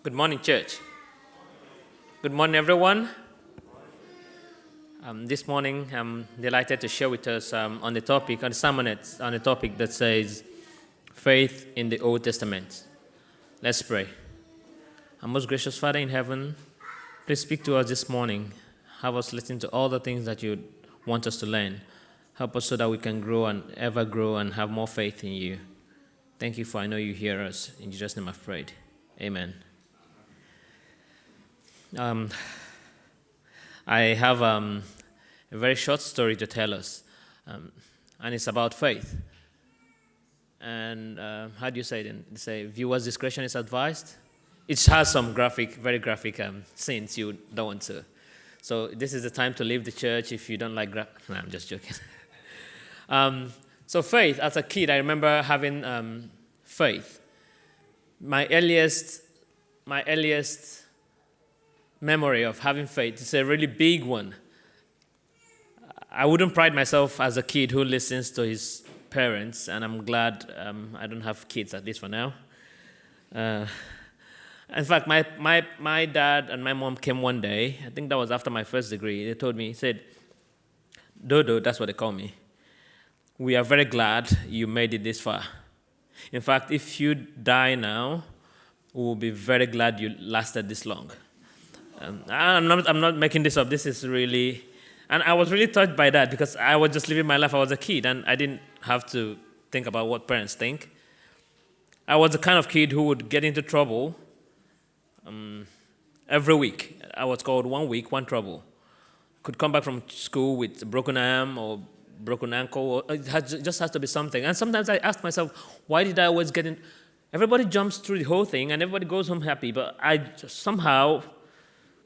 Good morning, church. Good morning, everyone. This morning, I'm delighted to share with us on the sermonette, on the topic that says faith in the Old Testament. Let's pray. Our most gracious Father in heaven, please speak to us this morning. Have us listen to all the things that you want us to learn. Help us so that we can grow and ever grow and have more faith in you. Thank you for I know you hear us. In Jesus' name I've prayed. Amen. I have a very short story to tell us, and it's about faith. And how do you say it? They say viewers' discretion is advised. It has some very graphic scenes you don't want to. So this is the time to leave the church if you don't like No, I'm just joking. So faith, as a kid, I remember having faith. My earliest memory of having faith is a really big one. I wouldn't pride myself as a kid who listens to his parents, and I'm glad I don't have kids, at least for now. In fact, my dad and my mom came one day, I think that was after my first degree. They told me, he said, Dodo, that's what they call me, we are very glad you made it this far. In fact, if you die now, we will be very glad you lasted this long. I'm not making this up. This is really, and I was really touched by that because I was just living my life. I was a kid, and I didn't have to think about what parents think. I was the kind of kid who would get into trouble every week. I was called 1 week, one trouble. Could come back from school with a broken arm or broken ankle. Or just has to be something. And sometimes I ask myself, why did I always get in? Everybody jumps through the whole thing, and everybody goes home happy, but I somehow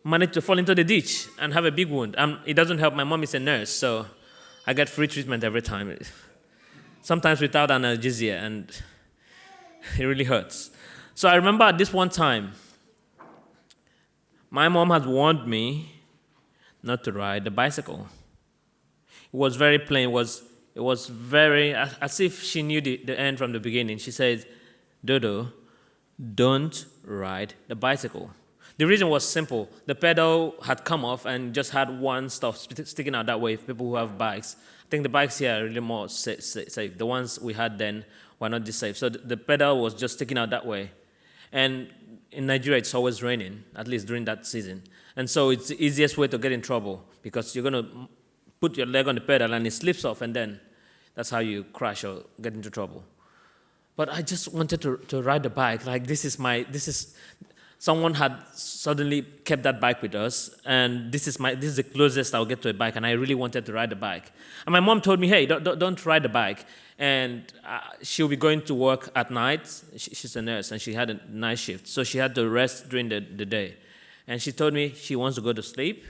managed to fall into the ditch and have a big wound. It doesn't help. My mom is a nurse, so I get free treatment every time. Sometimes without analgesia, and it really hurts. So I remember at this one time, my mom had warned me not to ride the bicycle. It was very plain. It was very, as if she knew the end from the beginning. She said, Dodo, don't ride the bicycle. The reason was simple. The pedal had come off and just had one stuff sticking out that way for people who have bikes. I think the bikes here are really more safe. The ones we had then were not this safe. So the pedal was just sticking out that way. And in Nigeria, it's always raining, at least during that season. And so it's the easiest way to get in trouble because you're going to put your leg on the pedal and it slips off, and then that's how you crash or get into trouble. But I just wanted to ride the bike. Like, someone had suddenly kept that bike with us, and this is the closest I'll get to a bike, and I really wanted to ride the bike. And my mom told me, hey, don't ride the bike. And she'll be going to work at night. She's a nurse, and she had a night shift, so she had to rest during the day. And she told me she wants to go to sleep,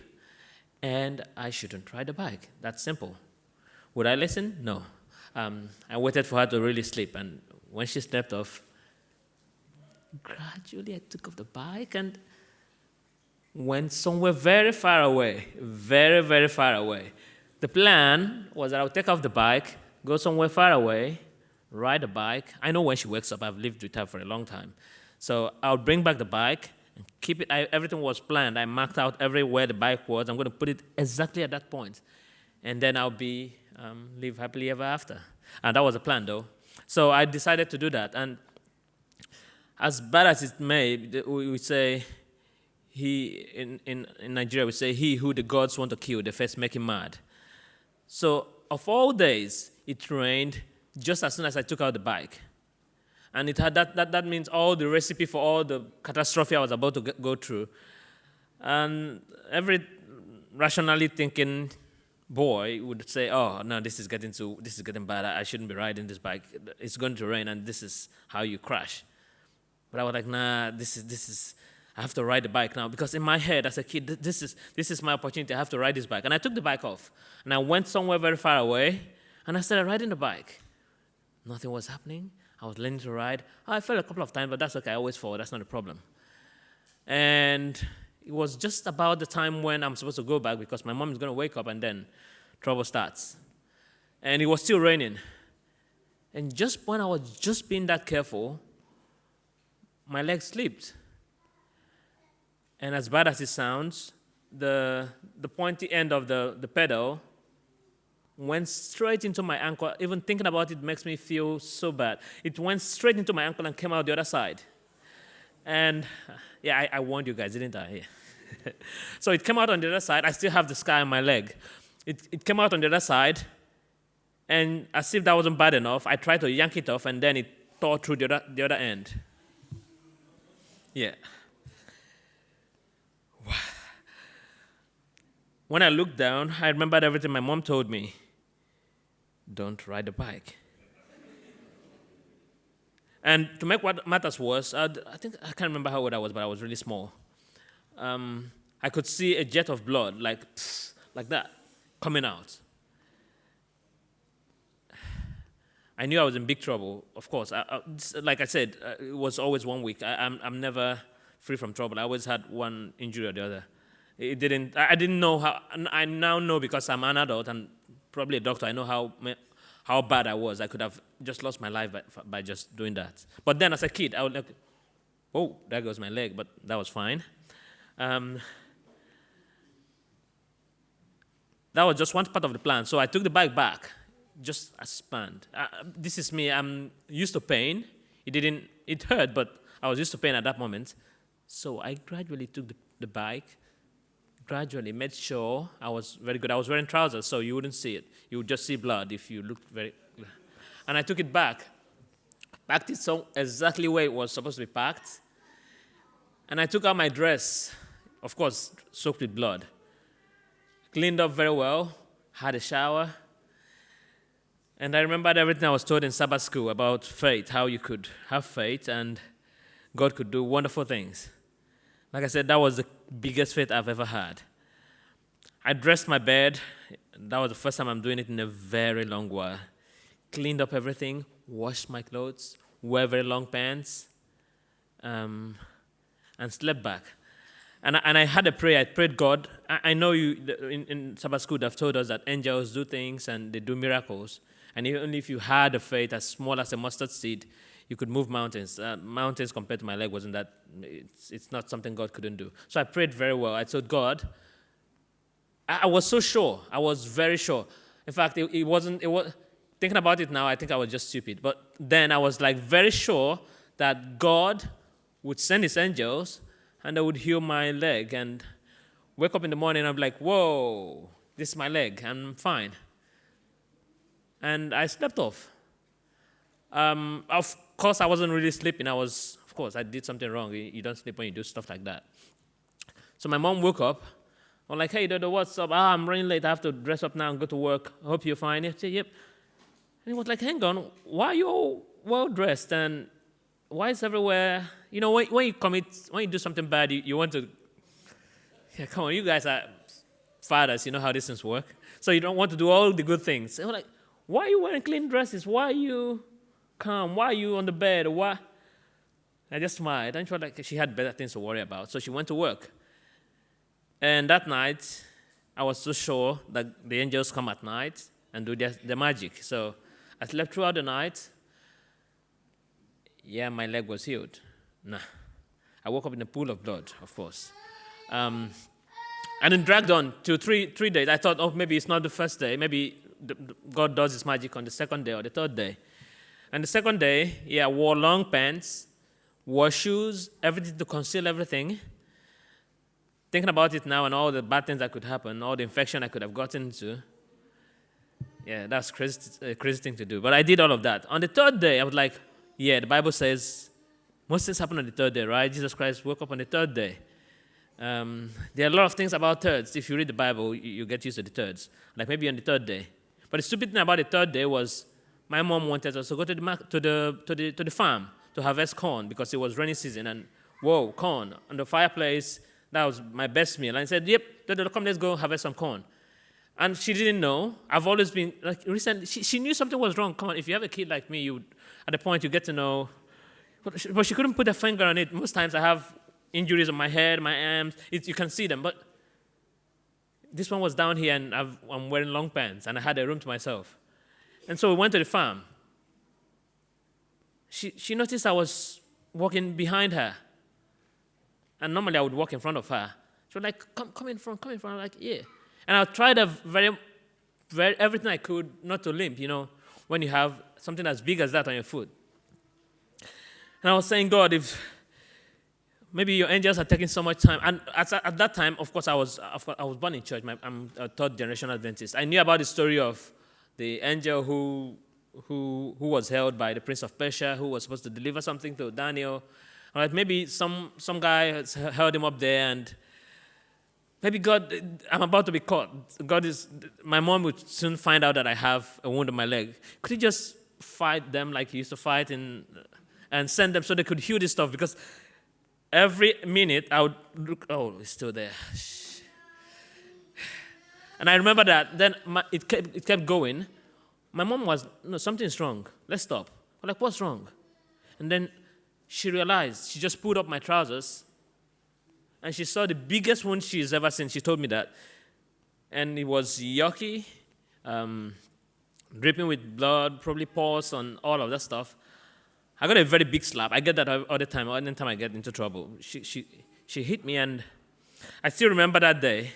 and I shouldn't ride the bike. That's simple. Would I listen? No. I waited for her to really sleep, and when she stepped off, gradually I took off the bike and went somewhere very far away, very, very far away. The plan was that I would take off the bike, go somewhere far away, ride the bike. I know when she wakes up, I've lived with her for a long time. So I'll bring back the bike and keep it. Everything was planned. I marked out everywhere the bike was. I'm going to put it exactly at that point. And then I'll live happily ever after. And that was the plan, though. So I decided to do that. And as bad as it may, we say, in Nigeria, we say, he who the gods want to kill, they first make him mad. So of all days, it rained just as soon as I took out the bike. And it had that means all the recipe for all the catastrophe I was about to go through. And every rationally thinking boy would say, oh, no, this is getting bad. I shouldn't be riding this bike. It's going to rain, and this is how you crash. But I was like, nah, this is. I have to ride the bike now, because in my head as a kid, this is my opportunity. I have to ride this bike, and I took the bike off, and I went somewhere very far away, and I started riding the bike. Nothing was happening. I was learning to ride. I fell a couple of times, but that's okay. I always fall. That's not a problem. And it was just about the time when I'm supposed to go back because my mom is going to wake up, and then trouble starts. And it was still raining. And just when I was just being that careful, my leg slipped. And as bad as it sounds, the pointy end of the pedal went straight into my ankle. Even thinking about it makes me feel so bad. It went straight into my ankle and came out the other side. And yeah, I warned you guys, didn't I? Yeah. So it came out on the other side. I still have the scar on my leg. It came out on the other side, and as if that wasn't bad enough, I tried to yank it off, and then it tore through the other end. Yeah. When I looked down, I remembered everything my mom told me. Don't ride the bike. And to make what matters worse, I can't remember how old I was, but I was really small. I could see a jet of blood, like that, coming out. I knew I was in big trouble, of course. Like I said, it was always 1 week. I'm never free from trouble. I always had one injury or the other. I didn't know how. I now know because I'm an adult and probably a doctor. I know how bad I was. I could have just lost my life by just doing that. But then as a kid, I would like, oh, there goes my leg, but that was fine. That was just one part of the plan. So I took the bike back, just as planned. This is me. I'm used to pain. It hurt, but I was used to pain at that moment. So I gradually took the bike, gradually made sure I was very good. I was wearing trousers, so you wouldn't see it. You would just see blood if you looked very. And I took it back, packed it so exactly where it was supposed to be packed. And I took out my dress, of course, soaked with blood. Cleaned up very well, had a shower. And I remembered everything I was told in Sabbath school about faith, how you could have faith and God could do wonderful things. Like I said, that was the biggest faith I've ever had. I dressed my bed. That was the first time I'm doing it in a very long while. Cleaned up everything, washed my clothes, wore very long pants, and slept back. And I had a prayer. I prayed God. I know in Sabbath school they've told us that angels do things and they do miracles. And even if you had a faith as small as a mustard seed, you could move mountains. Mountains compared to my leg wasn't that. It's not something God couldn't do. So I prayed very well. I told God. I was so sure. I was very sure. In fact, it wasn't. Thinking about it now, I think I was just stupid. But then I was like very sure that God would send His angels and they would heal my leg. And wake up in the morning, I'm like, whoa, this is my leg. I'm fine. And I slept off. Of course, I wasn't really sleeping. I did something wrong. You don't sleep when you do stuff like that. So my mom woke up. I'm like, hey, Dodo, what's up? I'm running late. I have to dress up now and go to work. I hope you're fine. He said, yep. And he was like, hang on. Why are you all well-dressed? And why is everywhere... You know, when you do something bad, you want to... Yeah, come on, you guys are fathers. You know how these things work. So you don't want to do all the good things. And I'm like, why are you wearing clean dresses? Why are you calm? Why are you on the bed? Why? I just smiled. And she felt like she had better things to worry about. So she went to work. And that night, I was so sure that the angels come at night and do their magic. So I slept throughout the night. Yeah, my leg was healed. Nah. I woke up in a pool of blood, of course. And then dragged on to three days. I thought, oh, maybe it's not the first day. Maybe God does His magic on the second day or the third day. And the second day, I wore long pants, wore shoes, everything to conceal everything. Thinking about it now and all the bad things that could happen, all the infection I could have gotten into, that's a crazy thing to do. But I did all of that. On the third day, I was like, the Bible says most things happen on the third day, right? Jesus Christ woke up on the third day. There are a lot of things about thirds. If you read the Bible, you get used to the thirds. Like maybe on the third day. But the stupid thing about the third day was my mom wanted us to go to the farm to harvest corn because it was rainy season. And whoa, corn on the fireplace. That was my best meal. And I said, yep, come, let's go harvest some corn. And she didn't know. I've always been, like, recently, she knew something was wrong. Come on, if you have a kid like me, at the point you get to know. But she couldn't put a finger on it. Most times I have injuries on my head, my arms. You can see them. But this one was down here, and I'm wearing long pants, and I had a room to myself. And so we went to the farm. She noticed I was walking behind her. And normally I would walk in front of her. She was like, come in front, come in front. I'm like, yeah. And I tried everything I could not to limp, when you have something as big as that on your foot. And I was saying, God, if maybe your angels are taking so much time. And at that time, of course, I was born in church. I'm a third generation Adventist. I knew about the story of the angel who was held by the prince of Persia, who was supposed to deliver something to Daniel. I'm like, maybe some guy has held him up there, and maybe God, I'm about to be caught. My mom would soon find out that I have a wound on my leg. Could he just fight them like he used to fight and send them so they could heal this stuff? Because every minute I would look, oh, it's still there. And I remember that. Then it kept going. My mom was, no, something's wrong. Let's stop. I'm like, what's wrong? And then she realized. She just pulled up my trousers, and she saw the biggest wound she's ever seen. She told me that. And it was yucky, dripping with blood, probably pus and all of that stuff. I got a very big slap. I get that all the time. Anytime I get into trouble, she hit me, and I still remember that day.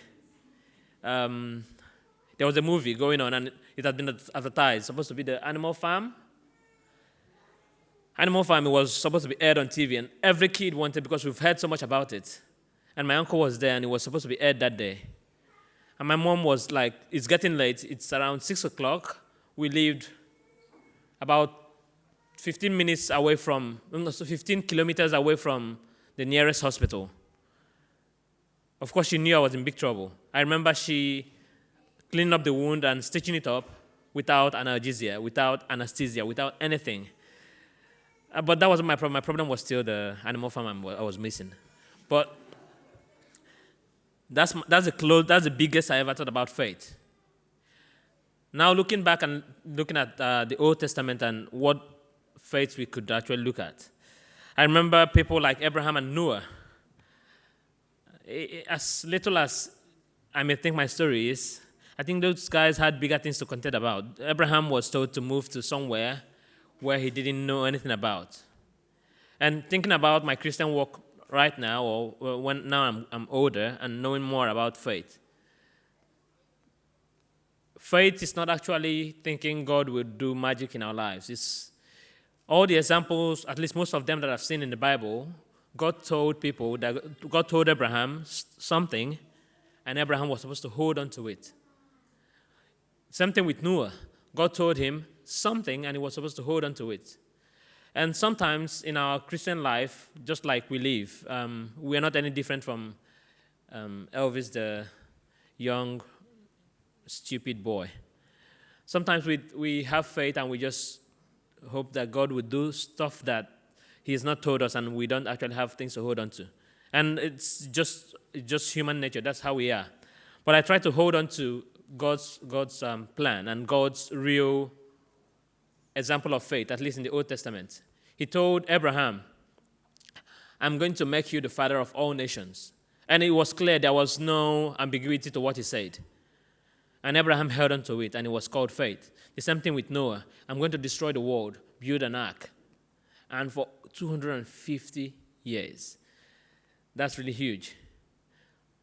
There was a movie going on, and it had been advertised. Supposed to be the Animal Farm. Animal Farm was supposed to be aired on TV, and every kid wanted, because we've heard so much about it. And my uncle was there, and it was supposed to be aired that day. And my mom was like, it's getting late. It's around 6 o'clock. We lived about 15 kilometers away from the nearest hospital. Of course, she knew I was in big trouble. I remember she cleaning up the wound and stitching it up without analgesia, without anesthesia, without anything. But that wasn't my problem. My problem was still the Animal Farm I was missing. But that's the biggest I ever thought about faith. Now looking back and looking at the Old Testament and what faith we could actually look at, I remember people like Abraham and Noah. As little as I may think my story is, I think those guys had bigger things to contend about. Abraham was told to move to somewhere where he didn't know anything about. And thinking about my Christian walk right now, or when now I'm older and knowing more about faith. Faith is not actually thinking God will do magic in our lives. It's all the examples, at least most of them that I've seen in the Bible, God told Abraham something, and Abraham was supposed to hold on to it. Same thing with Noah. God told him something, and he was supposed to hold on to it. And sometimes in our Christian life, just like we live, we are not any different from Elvis, the young, stupid boy. Sometimes we have faith and we just hope that God would do stuff that He has not told us, and we don't actually have things to hold on to. And it's just human nature. That's how we are. But I try to hold on to God's plan and God's real example of faith, at least in the Old Testament. He told Abraham, I'm going to make you the father of all nations. And it was clear, there was no ambiguity to what he said. And Abraham held on to it, and it was called faith. The same thing with Noah. I'm going to destroy the world, build an ark. And for 250 years. That's really huge.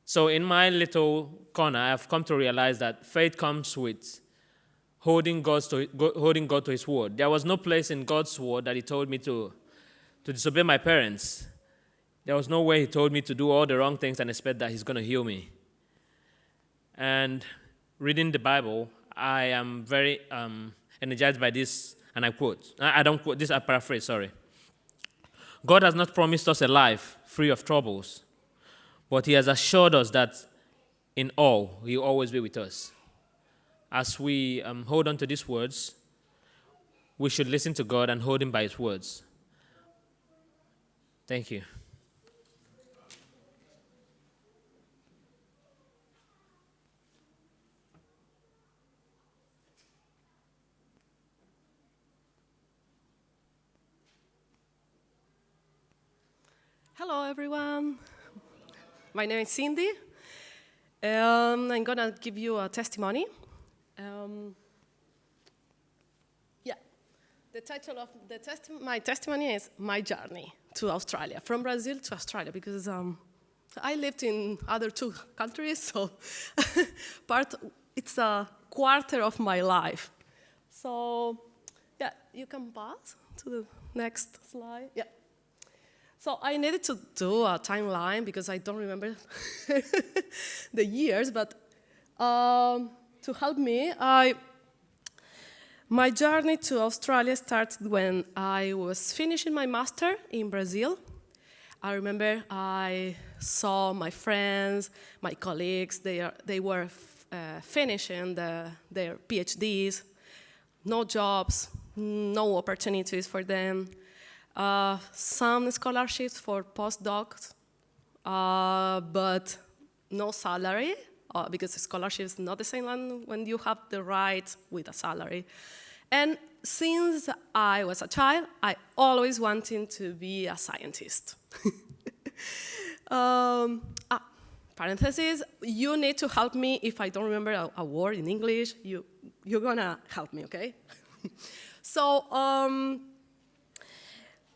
So in my little corner, I've come to realize that faith comes with holding God to His word. There was no place in God's word that He told me to disobey my parents. There was no way He told me to do all the wrong things and expect that He's going to heal me. And reading the Bible, I am very energized by this, and I quote. I don't quote, this I paraphrase, sorry. God has not promised us a life free of troubles, but He has assured us that in all, He will always be with us. As we hold on to these words, we should listen to God and hold Him by His words. Thank you. Hello, everyone. My name is Cindy. I'm going to give you a testimony. The title of my testimony is My Journey to Australia, from Brazil to Australia, because I lived in other 2 countries, so it's a quarter of my life. So, yeah, you can pass to the next slide. Yeah. So I needed to do a timeline because I don't remember the years, but to help me, my journey to Australia started when I was finishing my master in Brazil. I remember I saw my friends, my colleagues, they were finishing their PhDs, no jobs, no opportunities for them, some scholarships for postdocs, but no salary, because the scholarship is not the same when you have the right with a salary. And since I was a child, I always wanted to be a scientist. Parentheses, you need to help me if I don't remember a word in English. You're gonna help me, okay? So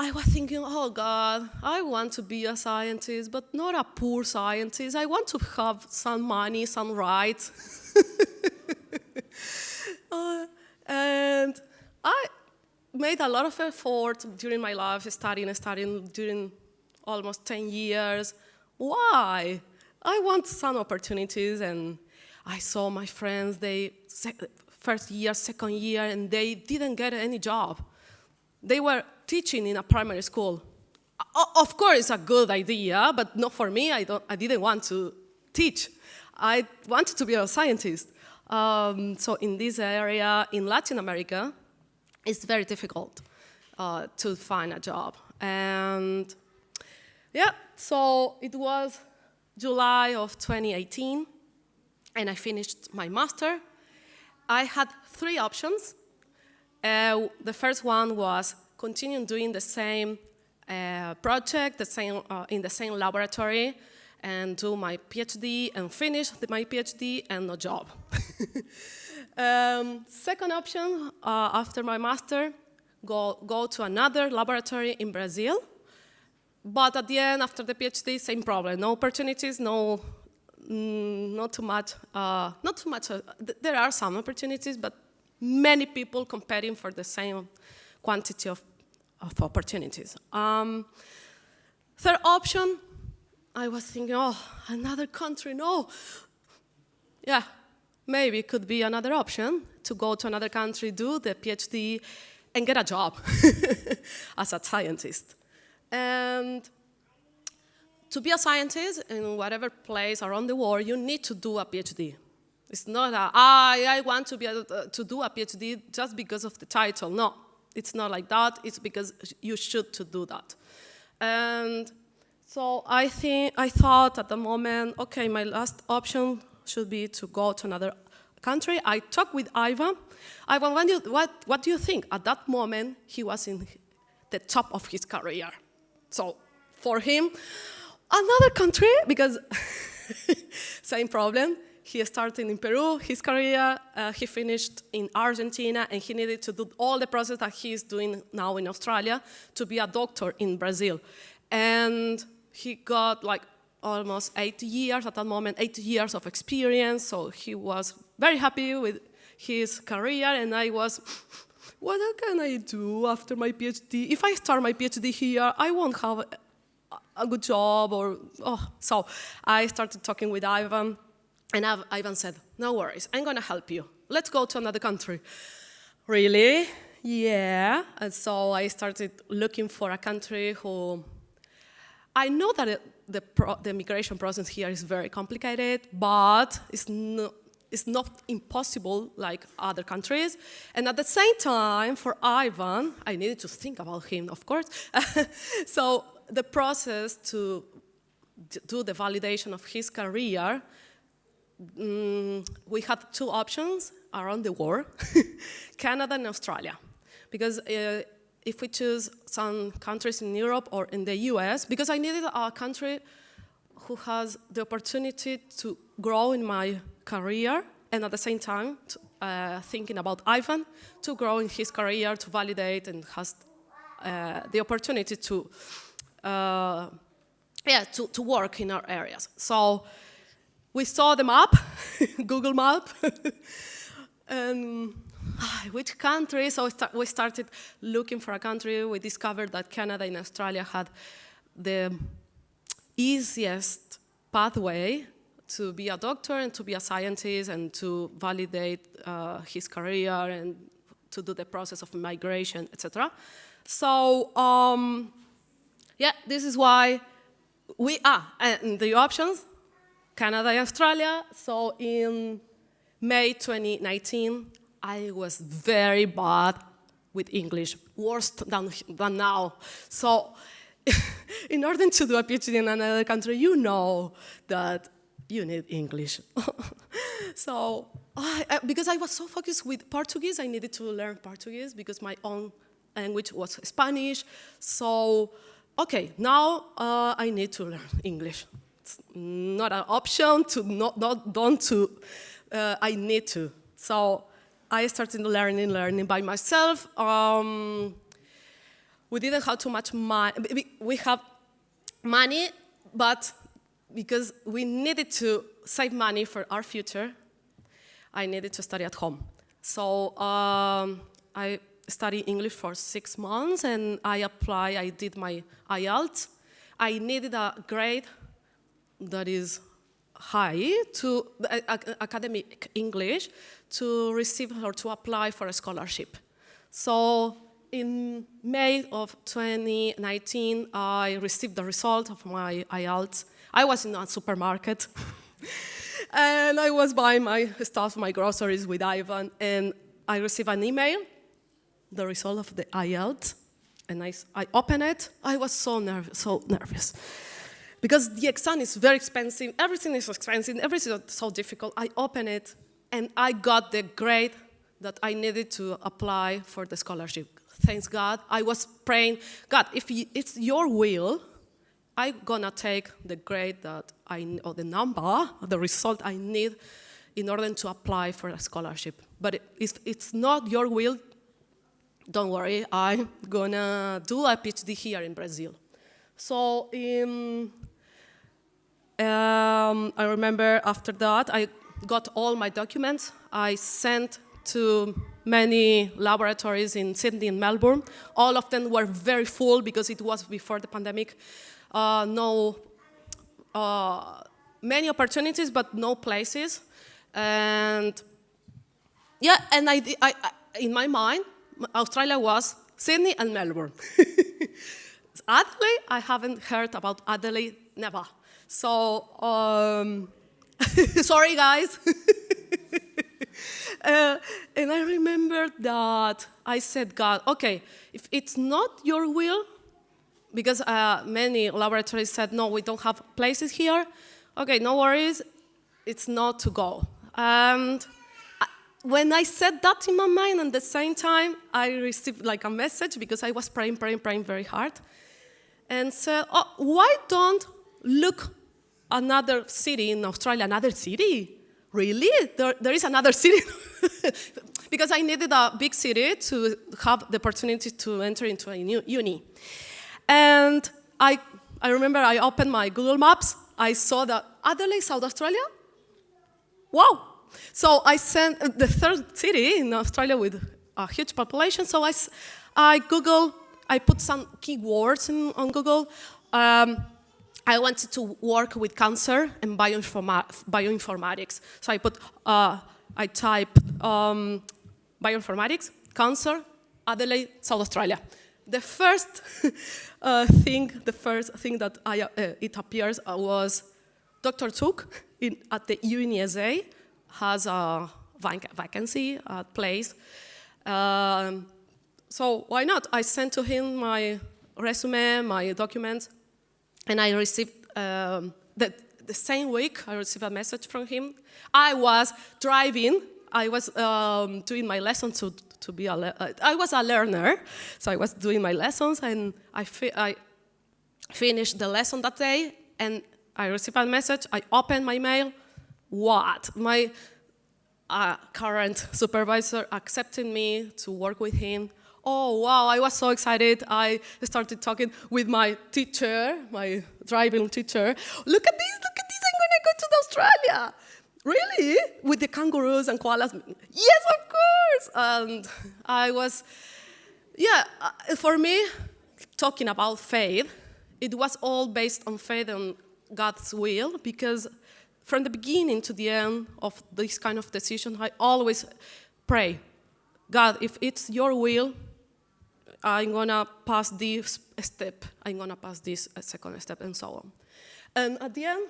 I was thinking, oh God, I want to be a scientist, but not a poor scientist. I want to have some money, some rights. And I made a lot of effort during my life, studying during almost 10 years. Why? I want some opportunities, and I saw my friends, first year, second year, and they didn't get any job. They were teaching in a primary school. Of course, it's a good idea, but not for me. I didn't want to teach. I wanted to be a scientist. So in this area, in Latin America, it's very difficult to find a job. And yeah, so it was July of 2018, and I finished my master. I had 3 options. The first one was continue doing the same project, in the same laboratory, and do my PhD and finish my PhD and no job. Second option, after my master, go to another laboratory in Brazil. But at the end, after the PhD, same problem. No opportunities, not too much. There are some opportunities, but many people competing for the same quantity of opportunities. Third option, I was thinking, oh, another country, no. Yeah, maybe it could be another option to go to another country, do the PhD, and get a job as a scientist. And to be a scientist in whatever place around the world, you need to do a PhD. It's not I want to do a PhD just because of the title. No, it's not like that. It's because you should to do that. And so I thought at the moment, okay, my last option should be to go to another country. I talked with Ivan. Ivan, what do you think? At that moment, he was in the top of his career. So for him, another country, because same problem. He started in Peru, his career, he finished in Argentina, and he needed to do all the process that he is doing now in Australia to be a doctor in Brazil. And he got like almost 8 years at that moment, 8 years of experience, so he was very happy with his career, and I was, what can I do after my PhD? If I start my PhD here, I won't have a good job, So I started talking with Ivan, and Ivan said, no worries, I'm gonna help you. Let's go to another country. Really? Yeah. And so I started looking for a country who, I know that the migration process here is very complicated, but it's not impossible like other countries. And at the same time, for Ivan, I needed to think about him, of course. So the process to do the validation of his career, we had 2 options around the world, Canada and Australia. Because if we choose some countries in Europe or in the US, because I needed a country who has the opportunity to grow in my career, and at the same time, thinking about Ivan, to grow in his career, to validate, and has the opportunity to to work in our areas. So we saw the map, Google Map, and which country? So we started looking for a country. We discovered that Canada and Australia had the easiest pathway to be a doctor and to be a scientist and to validate his career and to do the process of migration, etc. So this is why we are. And the options, Canada and Australia. So in May 2019, I was very bad with English, worse than now. So in order to do a PhD in another country, you know that you need English. So because I was so focused with Portuguese, I needed to learn Portuguese because my own language was Spanish. So, okay, now I need to learn English. It's not an option I need to. So I started learning by myself. We didn't have too much money. We have money, but because we needed to save money for our future, I needed to study at home. So I studied English for 6 months, and I did my IELTS. I needed a grade that is high to academic English to receive or to apply for a scholarship. So in May of 2019, I received the result of my IELTS. I was in a supermarket, and I was buying my stuff, my groceries with Ivan, and I received an email, the result of the IELTS, and I opened it. I was so nervous. Because the exam is very expensive, everything is expensive, everything is so difficult. I opened it, and I got the grade that I needed to apply for the scholarship. Thanks God. I was praying, God, if it's your will, I'm gonna take the grade or the number, the result I need in order to apply for a scholarship. But if it's not your will, don't worry, I'm gonna do a PhD here in Brazil. So I remember after that, I got all my documents. I sent to many laboratories in Sydney and Melbourne. All of them were very full because it was before the pandemic. Many opportunities, but no places. And in my mind, Australia was Sydney and Melbourne. Adelaide, I haven't heard about Adelaide, never. So, sorry guys. And I remember that I said, God, okay, if it's not your will, because many laboratories said, no, we don't have places here. Okay, no worries, it's not to go. And when I said that in my mind, at the same time, I received like a message because I was praying very hard. And said, why don't look another city in Australia, another city? Really? There is another city? Because I needed a big city to have the opportunity to enter into a new uni. And I remember I opened my Google Maps. I saw that Adelaide, South Australia. Wow. So I sent the third city in Australia with a huge population. So I put some keywords on Google. I wanted to work with cancer and bioinformatics. So I typed bioinformatics, cancer, Adelaide, South Australia. The first thing that it appears was Dr. Took at the UNESA has a vacancy place. So why not? I sent to him my resume, my documents, and I received the same week. I received a message from him. I was driving. I was doing my lessons to be I was a learner, so I was doing my lessons, and I finished the lesson that day, and I received a message. I opened my mail. What? My current supervisor accepted me to work with him Oh, wow, I was so excited. I started talking with my teacher, my driving teacher. Look at this, I'm going to go to Australia. Really? With the kangaroos and koalas? Yes, of course. And I was, for me, talking about faith, it was all based on faith and God's will, because from the beginning to the end of this kind of decision, I always pray, God, if it's your will, I'm going to pass this step, I'm going to pass this second step, and so on. And at the end,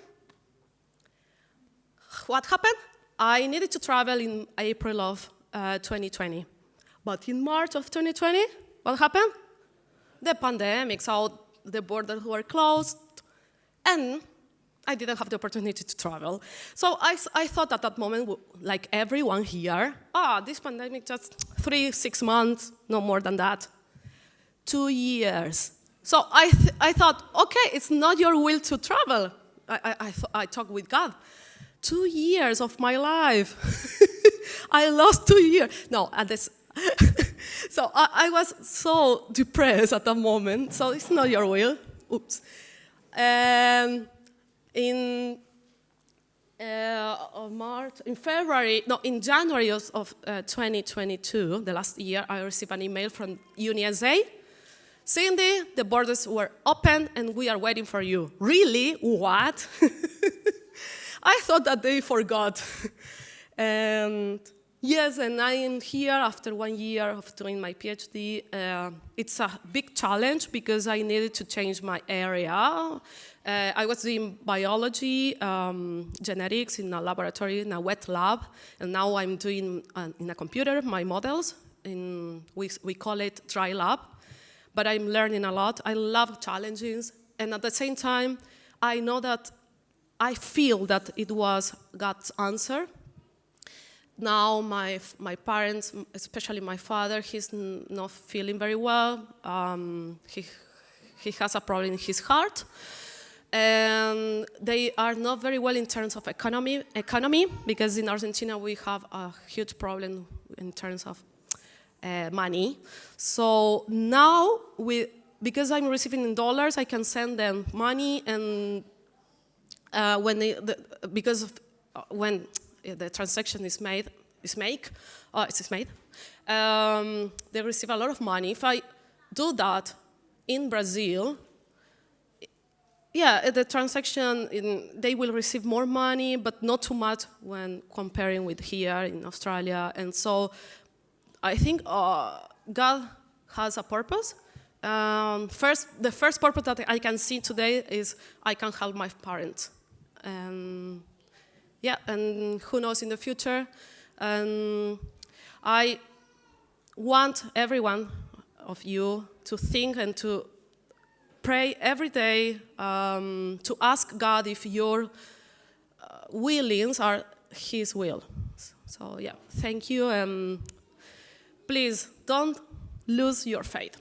what happened? I needed to travel in April of 2020. But in March of 2020, what happened? The pandemic, so the borders were closed, and I didn't have the opportunity to travel. So I thought at that moment, like everyone here, this pandemic just 3-6 months, no more than that. 2 years. So I thought, okay, it's not your will to travel. I talked with God. 2 years of my life. I lost 2 years. No, at this. So I was so depressed at that moment. So it's not your will. Oops. And in in January of 2022, the last year, I received an email from UniSA. Cindy, the borders were open and we are waiting for you. Really? What? I thought that they forgot. And yes, and I am here after 1 year of doing my PhD. It's a big challenge because I needed to change my area. I was doing biology, genetics in a laboratory, in a wet lab, and now I'm doing in a computer my models. We call it dry lab, but I'm learning a lot. I love challenges, and at the same time, I feel that it was God's answer. Now my parents, especially my father, he's not feeling very well. He has a problem in his heart. And they are not very well in terms of economy, because in Argentina we have a huge problem in terms of money. So now, because I'm receiving in dollars, I can send them money, and when the transaction is made, they receive a lot of money. If I do that in Brazil, the transaction, they will receive more money, but not too much when comparing with here in Australia. And so I think God has a purpose. The first purpose that I can see today is I can help my parents. And who knows in the future. And I want every one of you to think and to pray every day, to ask God if your willings are His will. So thank you, and please don't lose your faith.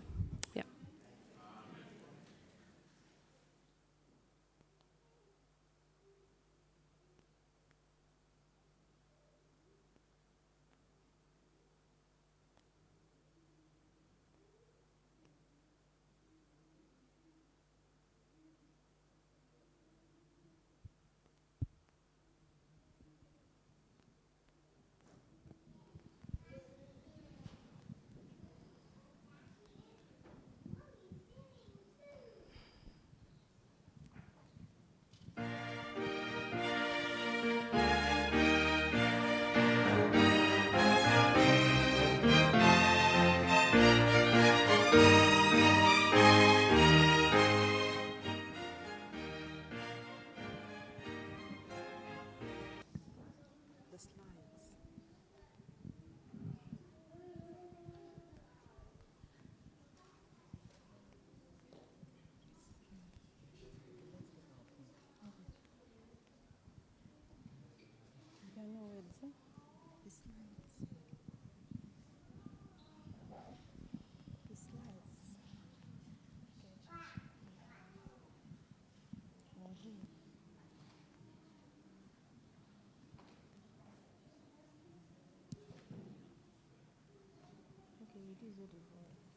Okay, it is what it was.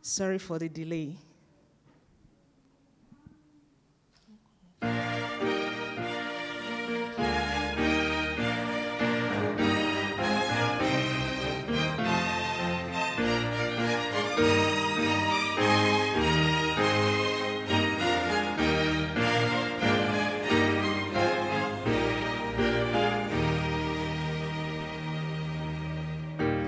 Sorry for the delay.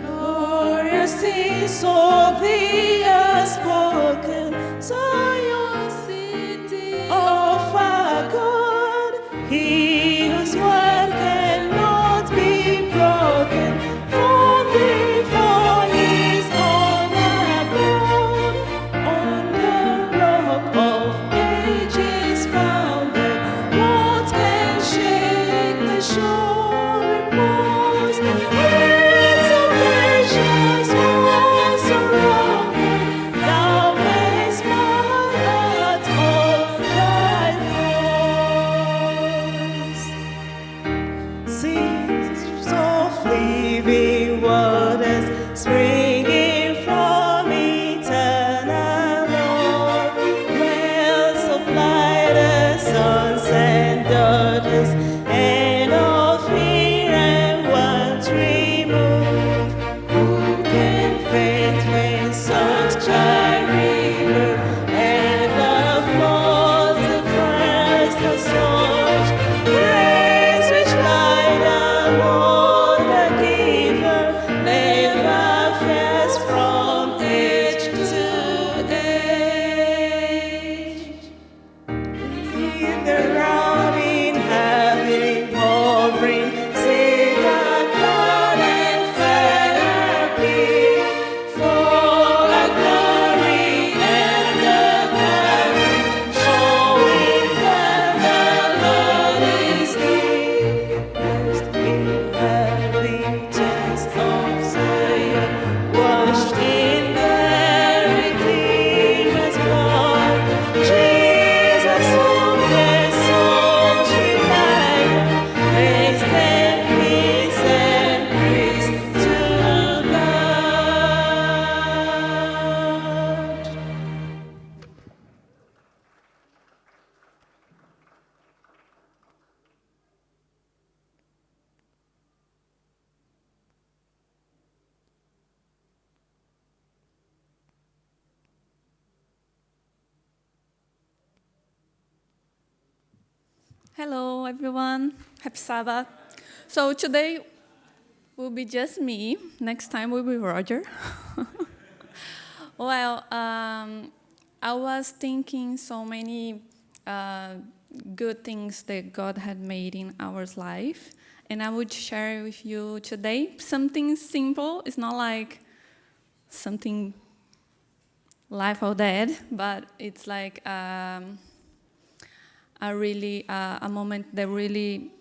Glorious things of thee are spoken, Zion city of our God. He whose word cannot be broken, from before his on the ground, on the rock of ages founded. What can shake the shore repose? It's a precious once around me. Thou makest my heart all thy voice. Seas of living waters springing from eternal love, wells of light as sons and daughters, and all fear and want remove. Who can faint when such a river ever flows? The first has such grace which light alone the giver never fails from age to age. In the rounding heaven hovering, see the cloud and fire be, for the glory and the glory, showing that the Lord is near. Rest in heavenly chest of Zion, washed in very clean blood. Jesus, whom their souls rely on, makes them peace and praise to God. Hello, everyone. Happy Sabbath. So today will be just me. Next time will be Roger. Well, I was thinking so many good things that God had made in our life, and I would share with you today something simple. It's not like something life or dead, but it's like a moment that really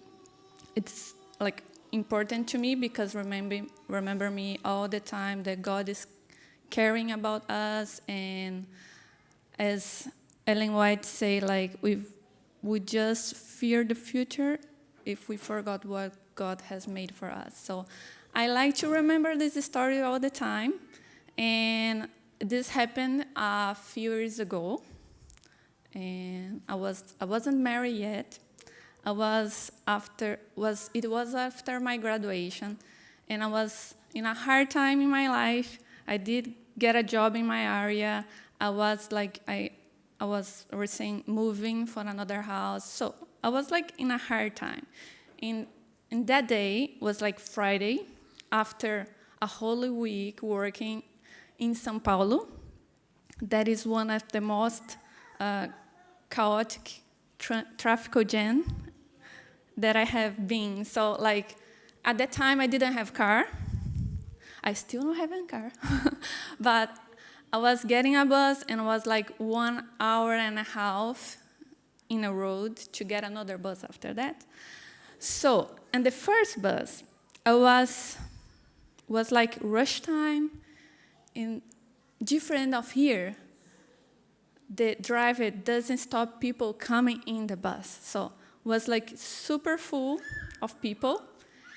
it's like important to me, because remember me all the time that God is caring about us, and as Ellen White say, like we just fear the future if we forgot what God has made for us. So I like to remember this story all the time, and this happened a few years ago. And I wasn't married yet. It was after my graduation, and I was in a hard time in my life. I did get a job in my area. I was recently moving for another house, so I was like in a hard time. And that day was like Friday, after a whole week working in São Paulo. That is one of the most chaotic traffic jam that I have been. So like at that time I didn't have car. I still don't have a car. But I was getting a bus, and it was like 1.5 hours in a road to get another bus after that. So, and the first bus, I was like rush time, in different of here. The driver doesn't stop people coming in the bus. So was like super full of people.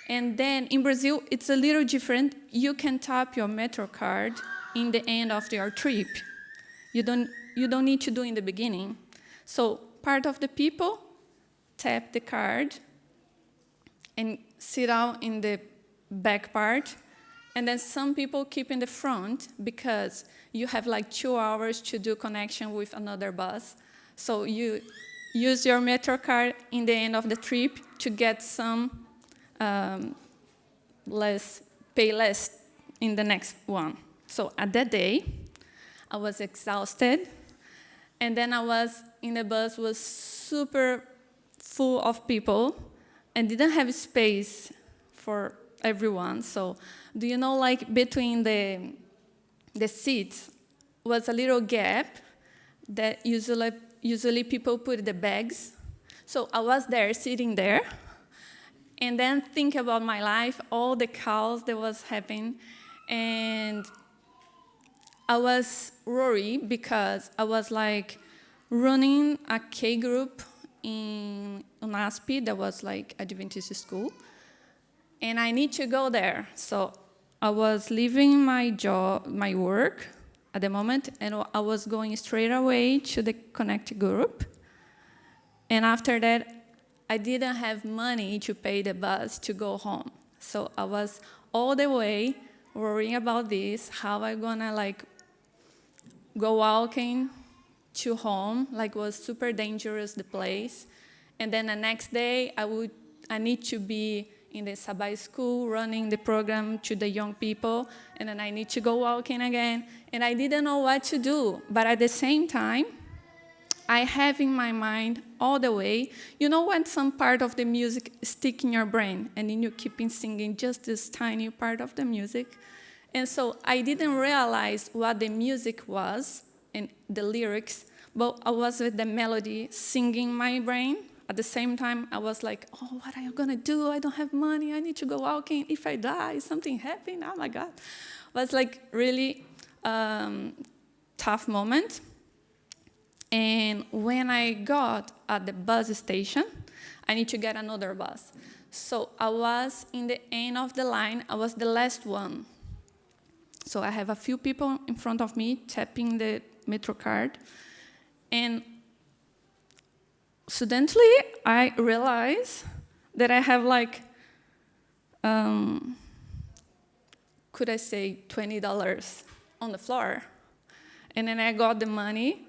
And then in Brazil, it's a little different. You can tap your Metro card in the end of your trip. You don't need to do in the beginning. So part of the people tap the card and sit down in the back part. And then some people keep in the front because you have like 2 hours to do connection with another bus. So you use your Metro card in the end of the trip to get some pay less in the next one. So at that day, I was exhausted. And then I was in the bus, was super full of people and didn't have space for everyone. So do you know, like between the seats was a little gap that usually people put the bags. So I was there, sitting there, and then think about my life, all the chaos that was happening, and I was worried because I was like running a K group in UNASP that was like Adventist school, and I need to go there. So I was leaving my job, my work at the moment, and I was going straight away to the Connect group. And after that, I didn't have money to pay the bus to go home. So I was all the way worrying about this, how I'm gonna like go walking to home, like was super dangerous, the place. And then the next day, I need to be in the Sabai school, running the program to the young people, and then I need to go walking again. And I didn't know what to do, but at the same time, I have in my mind all the way, you know when some part of the music stick in your brain, and then you keep singing just this tiny part of the music? And so I didn't realize what the music was and the lyrics, but I was with the melody singing my brain. At the same time, I was like, oh, what are you gonna do? I don't have money, I need to go walking. If I die, something happened, oh my God. It was like really tough moment. And when I got at the bus station, I need to get another bus. So I was in the end of the line, I was the last one. So I have a few people in front of me tapping the Metro card. And suddenly, I realized that I have like, could I say $20 on the floor. And then I got the money.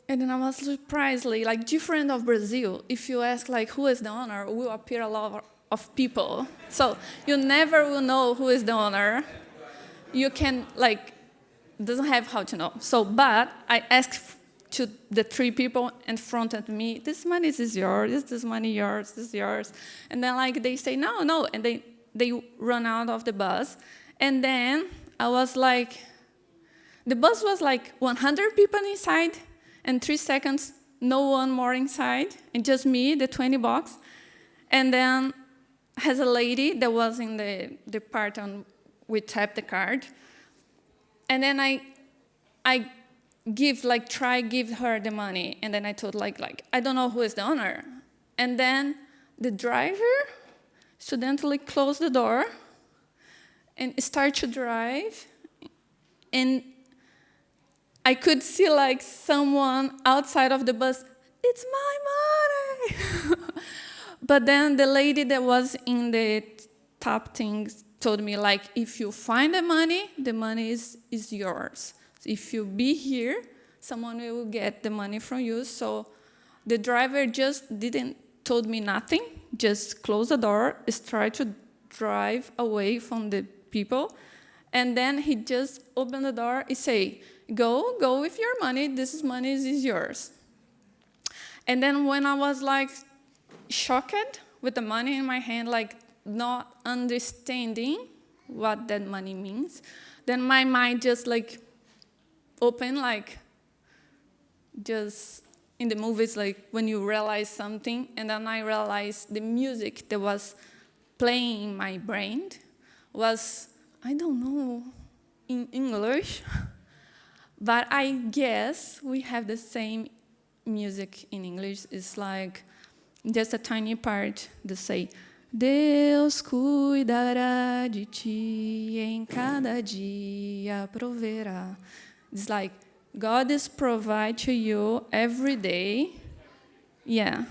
And then I was surprised, like different of Brazil. If you ask like who is the owner, will appear a lot of people. So you never will know who is the owner. You can like, doesn't have how to know. So, but I asked to the 3 people in front of me, this money is yours, is this money yours, this is yours. And then like they say, no, and they run out of the bus. And then I was like, the bus was like 100 people inside, and 3 seconds, no one more inside, and just me, the 20 box. And then has a lady that was in the part on we tap the card. And then I give her the money. And then I told like I don't know who is the owner. And then the driver suddenly closed the door and started to drive. And I could see like someone outside of the bus, it's my money. But then the lady that was in the top thing told me like, if you find the money is yours. So if you be here, someone will get the money from you. So the driver just didn't told me nothing, just closed the door, started to drive away from the people. And then he just opened the door and say, go with your money, this money is yours. And then when I was like shocked with the money in my hand, like not understanding what that money means, then my mind just like opened, like just in the movies, like when you realize something, and then I realized the music that was playing in my brain was, I don't know, in English, but I guess we have the same music in English. It's like just a tiny part to say, Deus cuidará de ti, em cada dia proverá. It's like God is provide to you every day. Yeah.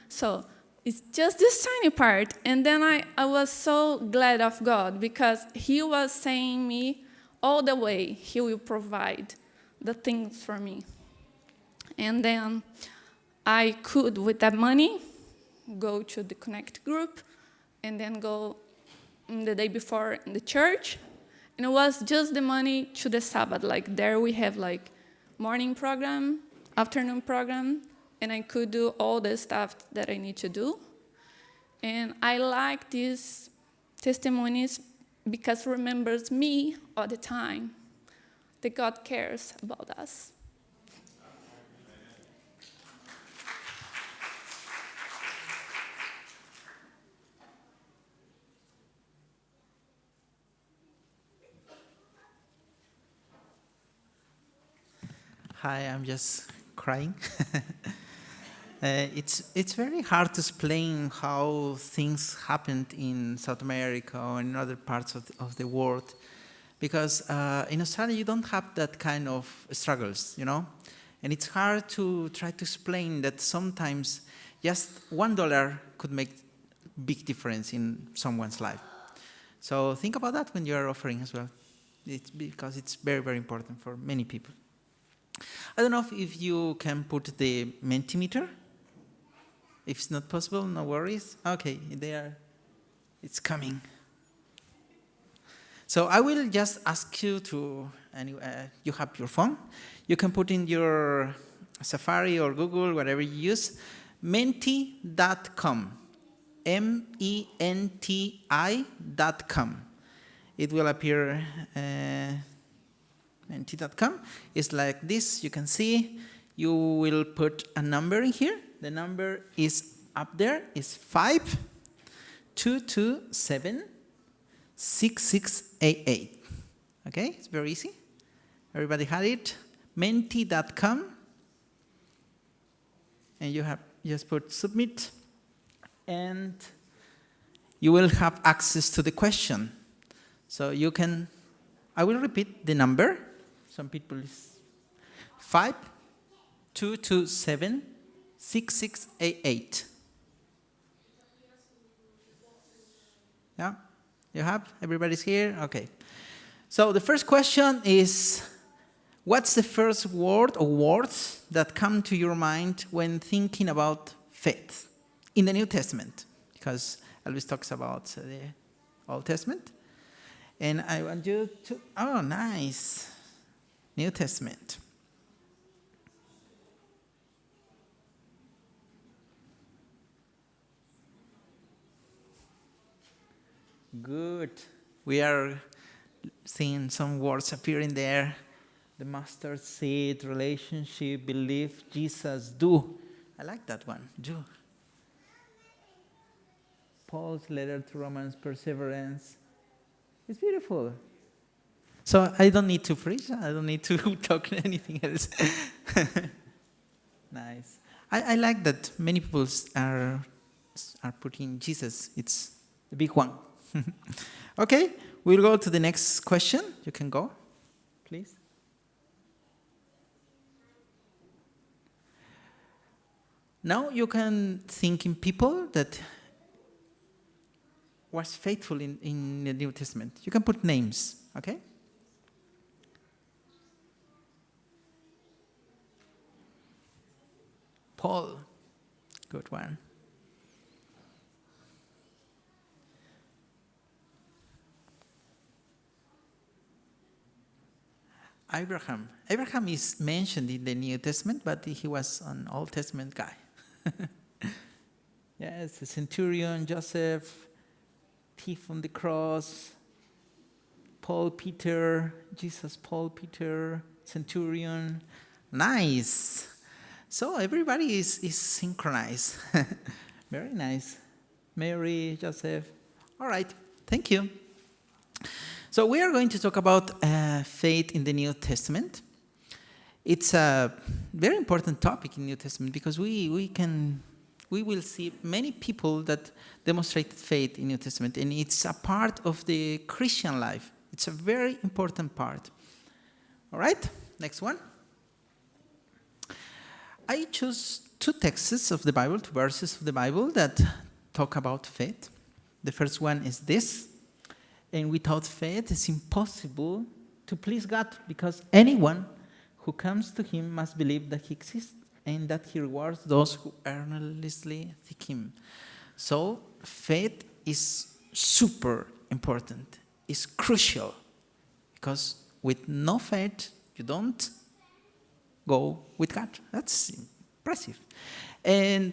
So it's just this tiny part. And then I was so glad of God because he was saying me all the way, he will provide the things for me. And then I could, with that money, go to the Connect group and then go the day before in the church. And it was just the money to the Sabbath. Like there we have like morning program, afternoon program, and I could do all the stuff that I need to do. And I like these testimonies because it remembers me all the time that God cares about us. Hi, I'm just crying. It's very hard to explain how things happened in South America or in other parts of the world, because in Australia you don't have that kind of struggles, you know, and it's hard to try to explain that sometimes just $1 could make big difference in someone's life. So think about that when you are offering as well. It's because it's very, very important for many people. I don't know if you can put the Mentimeter. If it's not possible, no worries. Okay, there, it's coming. So I will just ask you to, you have your phone. You can put in your Safari or Google, whatever you use, menti.com, menti.com. It will appear, menti.com. It's like this, you can see. You will put a number in here. The number is up there, is 5-227-6688. Okay, it's very easy. Everybody had it. Menti.com. And you have just put submit. And you will have access to the question. So you can, I will repeat the number. Some people is 5-227-6688. Yeah, you have? Everybody's here? Okay. So the first question is, what's the first word or words that come to your mind when thinking about faith in the New Testament? Because Elvis talks about the Old Testament. And I want you to, oh, nice. New Testament. Good. We are seeing some words appearing there. The mustard seed, relationship, belief, Jesus, do. I like that one, do. Paul's letter to Romans, perseverance. It's beautiful. So I don't need to preach. I don't need to talk anything else. Nice. I like that many people are putting Jesus. It's the big one. Okay, we'll go to the next question. You can go, please. Now you can think in people that was faithful in the New Testament. You can put names, okay? Paul, good one. Abraham. Abraham is mentioned in the New Testament, but he was an Old Testament guy. Yes, the centurion, Joseph, thief on the cross, Paul, Peter, Jesus, Paul, Peter, centurion. Nice. So everybody is synchronized. Very nice. Mary, Joseph. All right, thank you. So we are going to talk about faith in the New Testament. It's a very important topic in the New Testament because we will see many people that demonstrated faith in the New Testament, and it's a part of the Christian life. It's a very important part. All right, next one. I choose two texts of the Bible, two verses of the Bible that talk about faith. The first one is this: and without faith it's impossible to please God, because anyone who comes to him must believe that he exists and that he rewards those who earnestly seek him. So faith is super important. It's crucial, because with no faith you don't go with God. That's impressive. And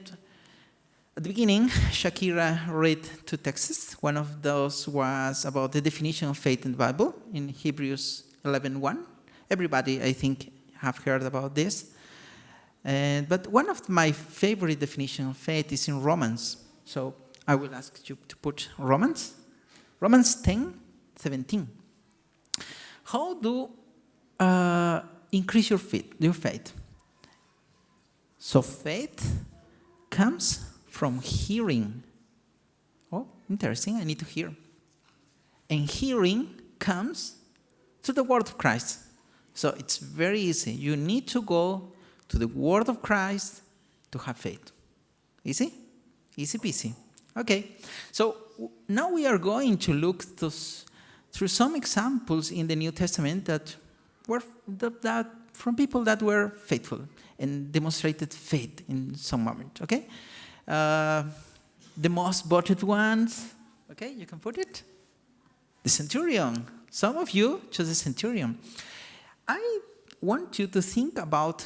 at the beginning, Shakira read two texts. One of those was about the definition of faith in the Bible in Hebrews 11:1. Everybody, I think, have heard about this. But one of my favorite definitions of faith is in Romans. So I will ask you to put Romans 10:17. How do increase your faith? So faith comes from hearing. Oh, interesting, I need to hear. And hearing comes through the word of Christ. So it's very easy. You need to go to the word of Christ to have faith. Easy? Easy peasy. Okay, so now we are going to look through some examples in the New Testament that were from people that were faithful and demonstrated faith in some moment. Okay, the most voted ones. Okay, you can put it. The centurion. Some of you chose the centurion. I want you to think about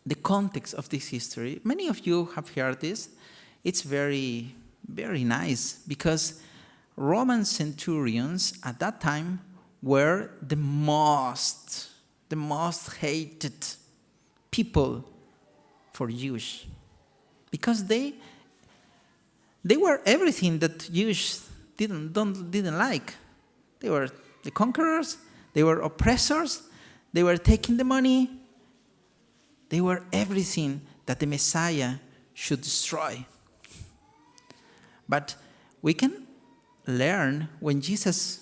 the context of this history. Many of you have heard this. It's very, very nice, because Roman centurions at that time were the most hated people for Jews, because they were everything that Jews didn't like. They were the conquerors, they were oppressors, they were taking the money, they were everything that the Messiah should destroy. But we can learn when Jesus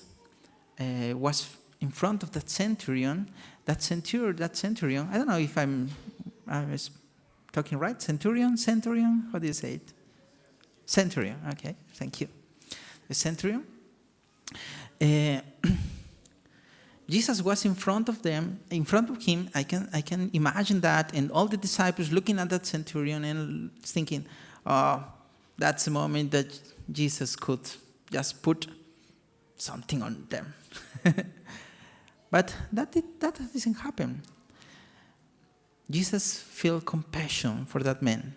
was in front of that centurion, I don't know if I was talking right, centurion, how do you say it? Centurion, okay, thank you. The centurion. Jesus was in front of him. I can imagine that, and all the disciples looking at that centurion and thinking, oh, that's the moment that Jesus could just put something on them. But that doesn't happen. Jesus felt compassion for that man.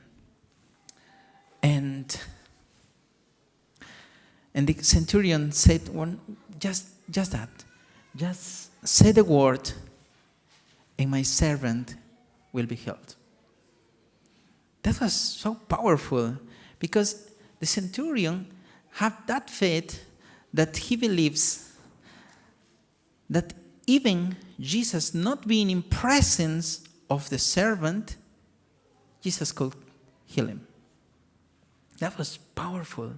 And the centurion said just that. Just say the word, and my servant will be healed. That was so powerful, because the centurion had that faith that he believes that even Jesus not being in presence of the servant, Jesus could heal him. That was powerful.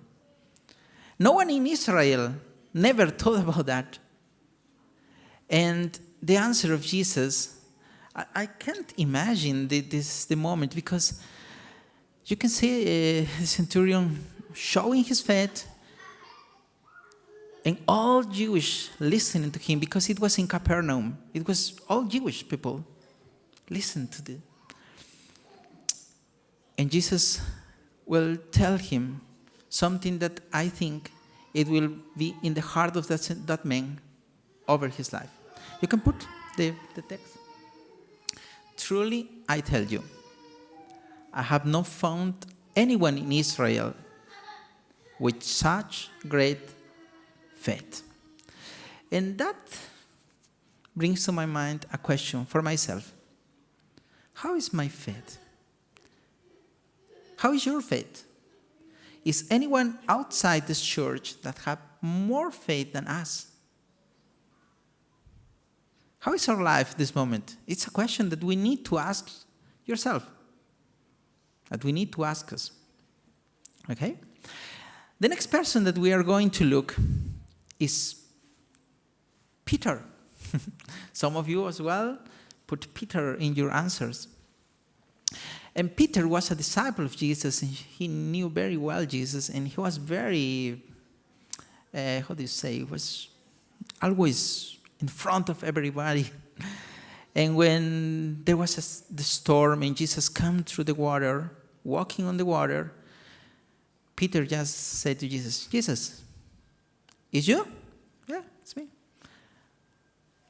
No one in Israel never thought about that. And the answer of Jesus, I can't imagine the moment, because you can see the centurion showing his faith, and all Jewish listening to him, because it was in Capernaum. It was all Jewish people listened to it. And Jesus will tell him something that I think it will be in the heart of that man over his life. You can put the text. Truly, I tell you, I have not found anyone in Israel with such great faith. And that brings to my mind a question for myself. How is my faith? How is your faith? Is anyone outside this church that have more faith than us? How is our life this moment? It's a question that we need to ask yourself. That we need to ask us. Okay? The next person that we are going to look is Peter. Some of you as well put Peter in your answers. And Peter was a disciple of Jesus, and he knew very well Jesus, and he was very, how do you say, he was always in front of everybody. And when there was the storm and Jesus came through the water, walking on the water, Peter just said to Jesus, Jesus, is you? Yeah, it's me.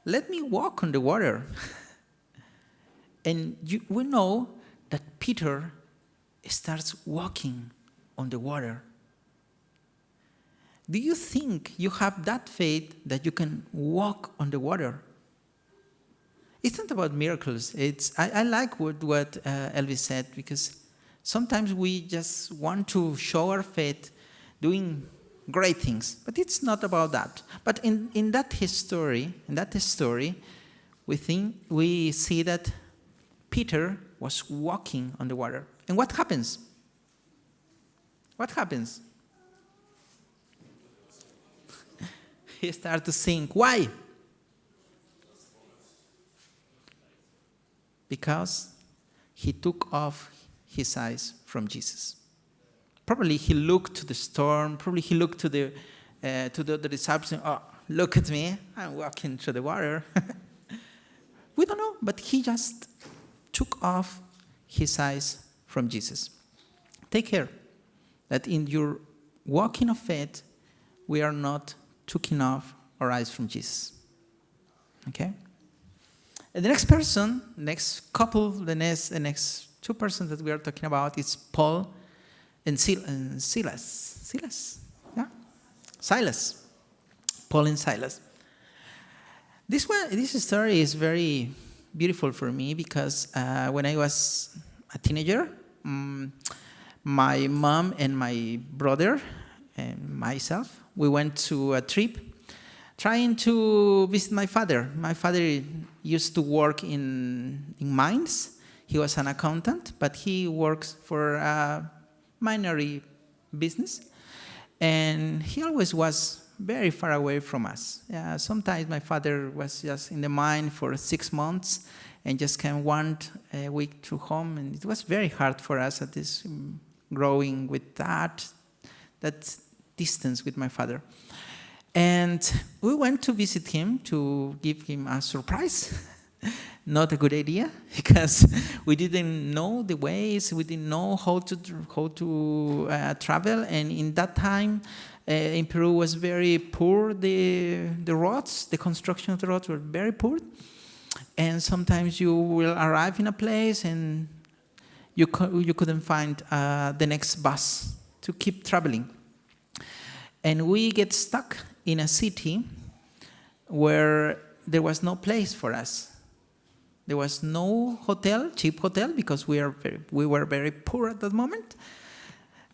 Let me walk on the water. And we know that Peter starts walking on the water. Do you think you have that faith that you can walk on the water? It's not about miracles. I like what Elvis said, because sometimes we just want to show our faith doing great things, but it's not about that. But in that story, we see that Peter was walking on the water. And what happens? What happens? He started to sink. Why? Because he took off his eyes from Jesus. Probably he looked to the storm. Probably he looked to the disciples and, oh, look at me. I'm walking through the water. We don't know, but he just took off his eyes from Jesus. Take care that in your walking of faith, we are not taking off our eyes from Jesus. Okay? And the next person, next couple, the next two persons that we are talking about is Paul and Silas. Yeah? Silas. Paul and Silas. This story is very beautiful for me because when I was a teenager, my mom and my brother and myself, we went to a trip trying to visit my father. My father used to work in mines. He was an accountant, but he works for a minery business. And he always was very far away from us. Sometimes my father was just in the mine for 6 months and just came 1 week to home. And it was very hard for us at this growing with that distance with my father. And we went to visit him to give him a surprise. Not a good idea, because we didn't know the ways, we didn't know how to travel, and in that time in Peru was very poor. The roads, the construction of the roads were very poor, and sometimes you will arrive in a place and you couldn't find the next bus to keep traveling. And we get stuck in a city where there was no place for us. There was no hotel, cheap hotel, because we were very poor at that moment,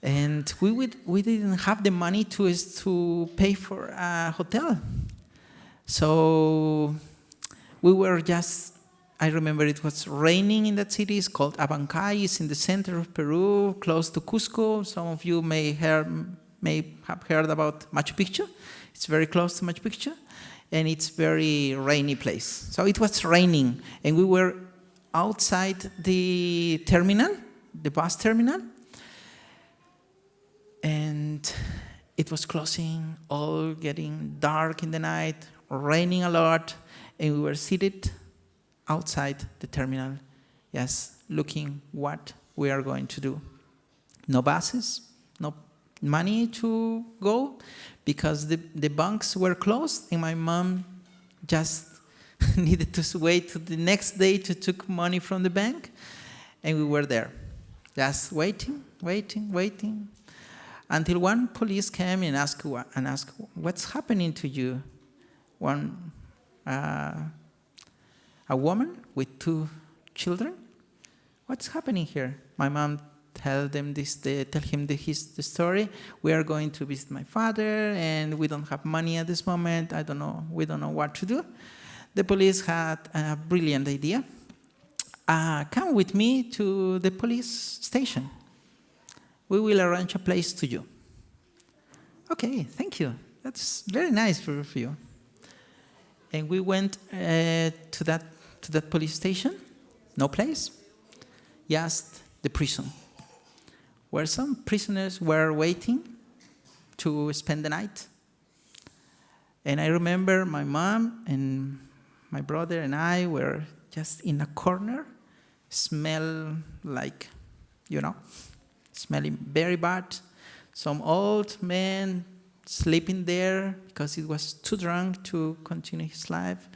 and we didn't have the money to pay for a hotel. So we were just. I remember it was raining in that city. It's called Abancay. It's in the center of Peru, close to Cusco. Some of you may have heard about Machu Picchu. It's very close to Machu Picchu, and it's very rainy place. So it was raining, and we were outside the terminal, the bus terminal, and it was closing, all getting dark in the night, raining a lot, and we were seated outside the terminal, yes, looking what we are going to do. No buses, no money to go, because the banks were closed, and my mom just needed to wait till the next day to take money from the bank, and we were there, just waiting, until one police came and asked, what's happening to you? A woman with 2 children, what's happening here? My mom tell him the story. We are going to visit my father, and we don't have money at this moment. We don't know what to do. The police had a brilliant idea. Come with me to the police station. We will arrange a place to you. Okay, thank you. That's very nice for you. And we went to that police station. No place, just the prison, where some prisoners were waiting to spend the night. And I remember my mom and my brother and I were just in a corner, smell like, smelling very bad. Some old man sleeping there because he was too drunk to continue his life.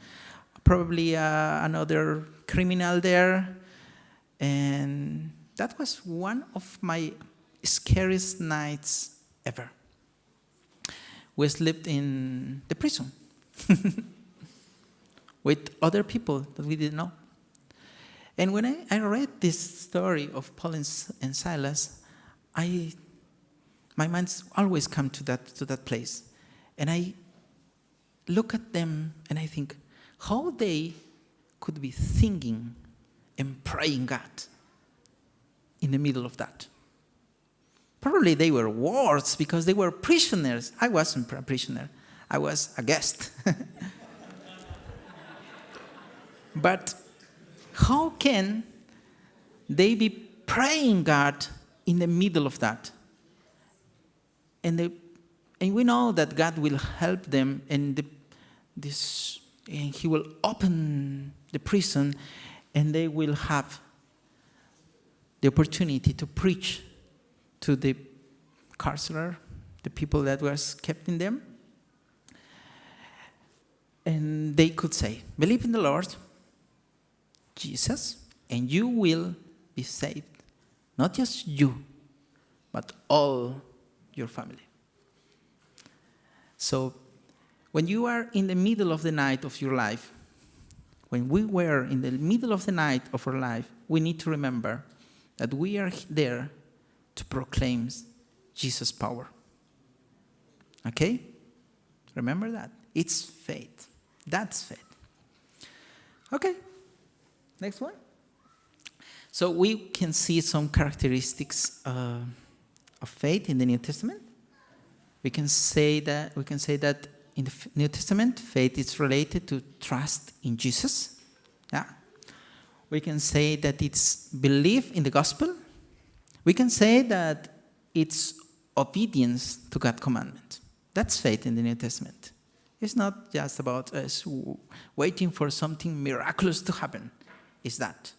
Probably another criminal there. And that was one of my scariest nights ever. We slept in the prison with other people that we didn't know. And when I read this story of Paul and Silas, my mind always comes to that place. And I look at them and I think how they could be thinking and praying God in the middle of that. Probably they were worse because they were prisoners. I wasn't a prisoner. I was a guest. But how can they be praying God in the middle of that? And we know that God will help them, and He will open the prison, and they will have the opportunity to preach to the carcerer, the people that was kept in them. And they could say, believe in the Lord Jesus, and you will be saved. Not just you, but all your family. So, when you are in the middle of the night of your life, when we were in the middle of the night of our life, we need to remember that we are there to proclaim Jesus' power. Okay? Remember that. It's faith. That's faith. Okay. Next one. So we can see some characteristics of faith in the New Testament. We can say that in the New Testament, faith is related to trust in Jesus. Yeah. We can say that it's belief in the gospel. We can say that it's obedience to God's commandment. That's faith in the New Testament. It's not just about us waiting for something miraculous to happen. It's that.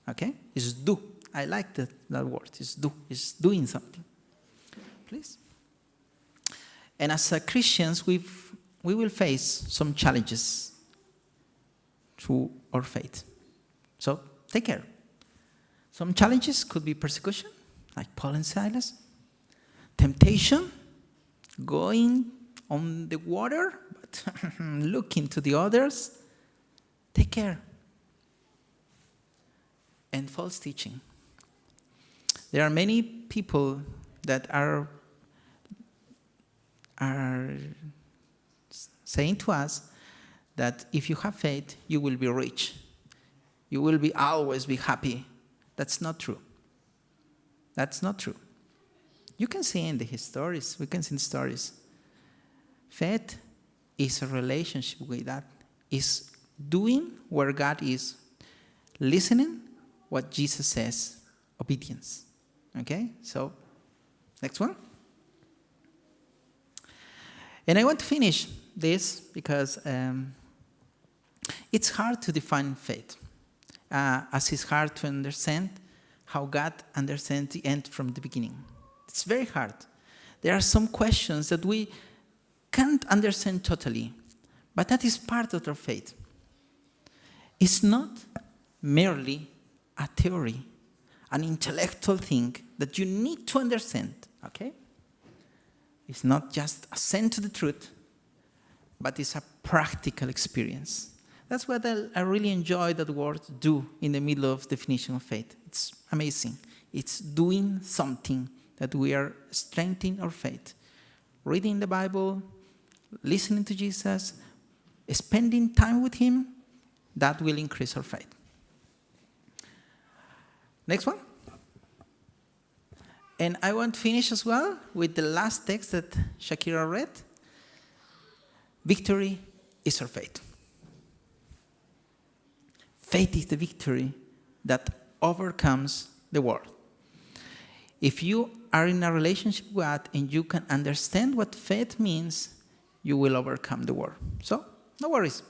Okay? It's do. I like that word. It's do. It's doing something. Please. And as Christians, we will face some challenges through our faith. So take care. Some challenges could be persecution, like Paul and Silas. Temptation, going on the water, but looking to the others. Take care. And false teaching. There are many people that are saying to us that if you have faith, you will be rich. You will always be happy. That's not true. That's not true. You can see in the stories. We can see in the stories. Faith is a relationship with God. Is doing where God is. Listening what Jesus says. Obedience. Okay? So, next one. And I want to finish this because it's hard to define faith. As it's hard to understand how God understands the end from the beginning. It's very hard. There are some questions that we can't understand totally, but that is part of our faith. It's not merely a theory, an intellectual thing that you need to understand, okay? It's not just assent to the truth, but it's a practical experience That's what I really enjoy that word do in the middle of definition of faith. It's amazing. It's doing something that we are strengthening our faith. Reading the Bible, listening to Jesus, spending time with him, that will increase our faith. Next one. And I want to finish as well with the last text that Shakira read. Victory is our faith. Faith is the victory that overcomes the world. If you are in a relationship with God and you can understand what faith means, you will overcome the world. So, no worries.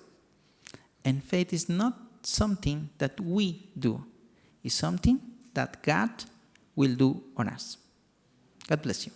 And faith is not something that we do. It's something that God will do on us. God bless you.